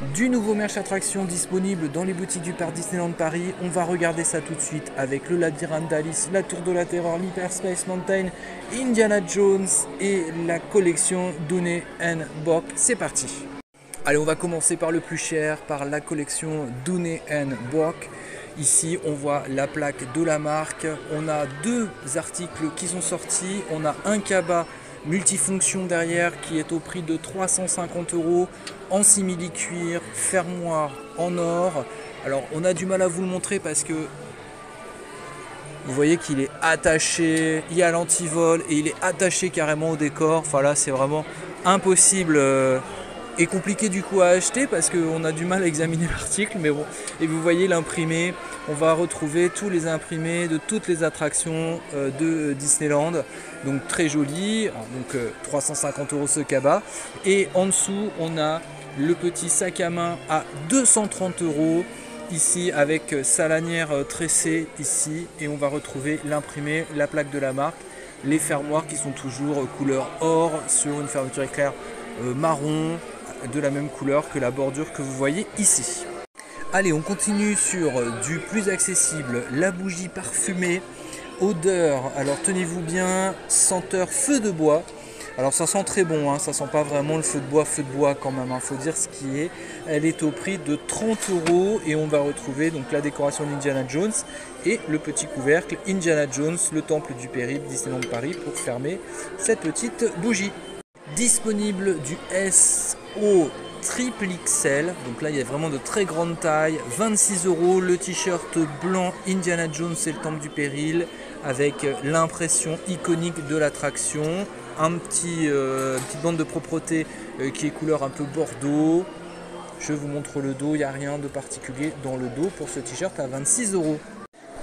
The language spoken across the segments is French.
Du nouveau merch attraction disponible dans les boutiques du parc Disneyland Paris. On va regarder ça tout de suite avec le labyrinthe d'Alice, la tour de la terreur, l'Hyperspace Mountain, Indiana Jones et la collection Dooney & Bourke. C'est parti. Allez, on va commencer par le plus cher, par la collection Dooney & Bourke. Ici, on voit la plaque de la marque. On a deux articles qui sont sortis. On a un cabas multifonction derrière qui est au prix de 350 € en simili-cuir, fermoir en or. Alors, on a du mal à vous le montrer parce que vous voyez qu'il est attaché, il y a l'antivol et il est attaché carrément au décor. Enfin là, c'est vraiment impossible et compliqué du coup à acheter parce qu'on a du mal à examiner l'article, mais bon. Et vous voyez l'imprimé, on va retrouver tous les imprimés de toutes les attractions de Disneyland, donc très joli. Donc 350 € ce cabas, et en dessous on a le petit sac à main à 230 € ici avec sa lanière tressée ici, et on va retrouver l'imprimé, la plaque de la marque, les fermoirs qui sont toujours couleur or sur une fermeture éclair marron, de la même couleur que la bordure que vous voyez ici. Allez, on continue sur du plus accessible, la bougie parfumée, odeur, alors tenez-vous bien, senteur feu de bois. Alors ça sent très bon, hein, ça sent pas vraiment le feu de bois quand même, faut dire ce qui est. Elle est au prix de 30 € et on va retrouver donc la décoration d'Indiana Jones et le petit couvercle Indiana Jones, le temple du périple, Disneyland Paris, pour fermer cette petite bougie. Disponible du S au triple XL, donc là il y a vraiment de très grandes tailles, 26 €, le t-shirt blanc Indiana Jones et le temple du péril avec l'impression iconique de l'attraction, petite bande de propreté qui est couleur un peu bordeaux. Je vous montre le dos, il n'y a rien de particulier dans le dos pour ce t-shirt à 26 €.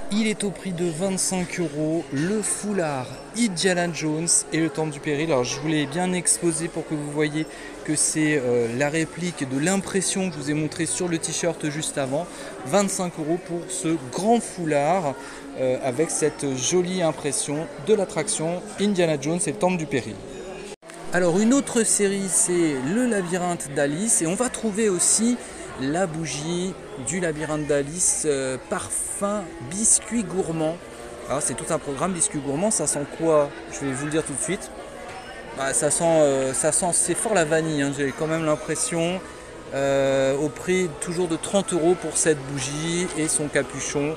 Il est au prix de 25 €, le foulard Indiana Jones et le temple du péril. Alors je vous l'ai bien exposé pour que vous voyez que c'est la réplique de l'impression que je vous ai montré sur le t-shirt juste avant. 25 € pour ce grand foulard avec cette jolie impression de l'attraction Indiana Jones et le temple du péril. Alors une autre série, c'est le labyrinthe d'Alice, et on va trouver aussi la bougie du labyrinthe d'Alice parfum biscuit gourmand. Alors c'est tout un programme biscuit gourmand. Ça sent quoi? Je vais vous le dire tout de suite. Ça sent c'est fort la vanille, hein. J'ai quand même l'impression, au prix toujours de 30 € pour cette bougie et son capuchon.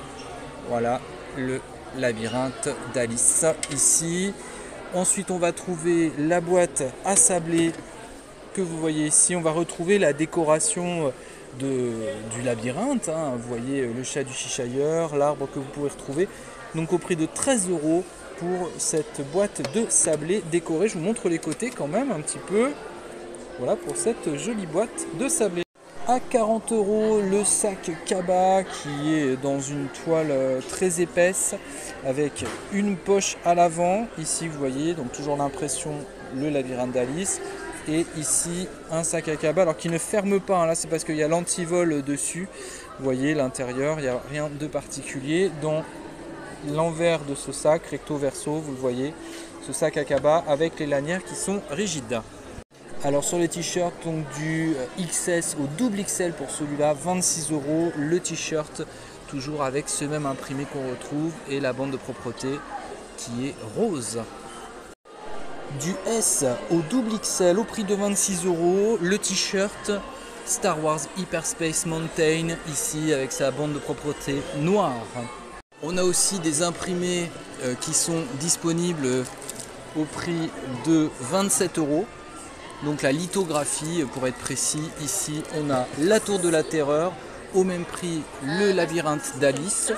Voilà le labyrinthe d'Alice ici. Ensuite on va trouver la boîte à sablé que vous voyez ici. On va retrouver la décoration du labyrinthe, hein. Vous voyez le chat du chichailleur, l'arbre que vous pouvez retrouver, donc au prix de 13 € pour cette boîte de sablé décorée. Je vous montre les côtés quand même un petit peu. Voilà pour cette jolie boîte de sablé. À 40 € le sac cabas qui est dans une toile très épaisse avec une poche à l'avant. Ici vous voyez donc toujours l'impression le labyrinthe d'Alice. Et ici un sac à cabas, alors qui ne ferme pas, hein. Là c'est parce qu'il y a l'antivol dessus. Vous voyez l'intérieur, il n'y a rien de particulier. Dans l'envers de ce sac, recto verso, vous le voyez, ce sac à cabas avec les lanières qui sont rigides. Alors sur les t-shirts, donc du XS au double XL pour celui-là, 26 €. Le t-shirt toujours avec ce même imprimé qu'on retrouve et la bande de propreté qui est rose. Du S au double XL au prix de 26 €, le t-shirt Star Wars Hyperspace Mountain ici avec sa bande de propreté noire. On a aussi des imprimés qui sont disponibles au prix de 27 €. Donc la lithographie pour être précis, ici on a la tour de la terreur, au même prix le labyrinthe d'Alice,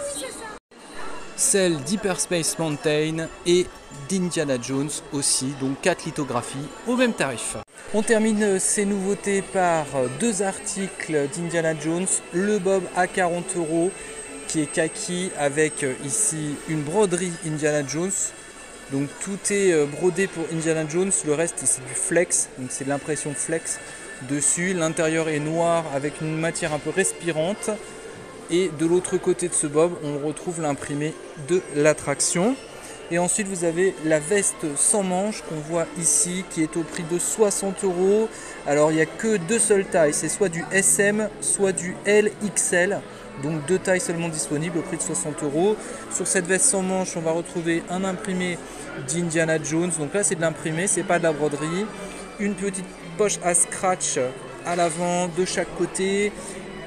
celle d'Hyperspace Mountain et d'Indiana Jones aussi, donc 4 lithographies au même tarif. On termine ces nouveautés par deux articles d'Indiana Jones, le bob à 40 € qui est kaki avec ici une broderie Indiana Jones. Donc tout est brodé pour Indiana Jones, le reste c'est du flex, donc c'est de l'impression flex dessus. L'intérieur est noir avec une matière un peu respirante. Et de l'autre côté de ce bob, on retrouve l'imprimé de l'attraction. Et ensuite vous avez la veste sans manches qu'on voit ici qui est au prix de 60 euros. Alors il n'y a que deux seules tailles, c'est soit du SM, soit du LXL. Donc deux tailles seulement disponibles au prix de 60 euros. Sur cette veste sans manches, on va retrouver un imprimé d'Indiana Jones. Donc là c'est de l'imprimé, c'est pas de la broderie. Une petite poche à scratch à l'avant de chaque côté.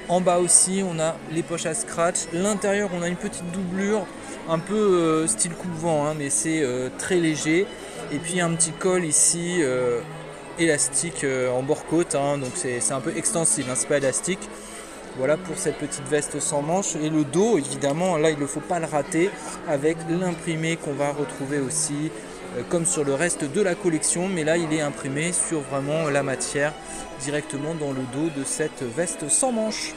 En bas aussi on a les poches à scratch. L'intérieur on a une petite doublure, un peu style coupe-vent, hein, mais c'est très léger. Et puis un petit col ici élastique en bord-côte, hein, donc c'est un peu extensible, hein, c'est pas élastique. Voilà pour cette petite veste sans manches. Et le dos, évidemment, là il ne faut pas le rater avec l'imprimé qu'on va retrouver aussi comme sur le reste de la collection. Mais là il est imprimé sur vraiment la matière directement dans le dos de cette veste sans manches.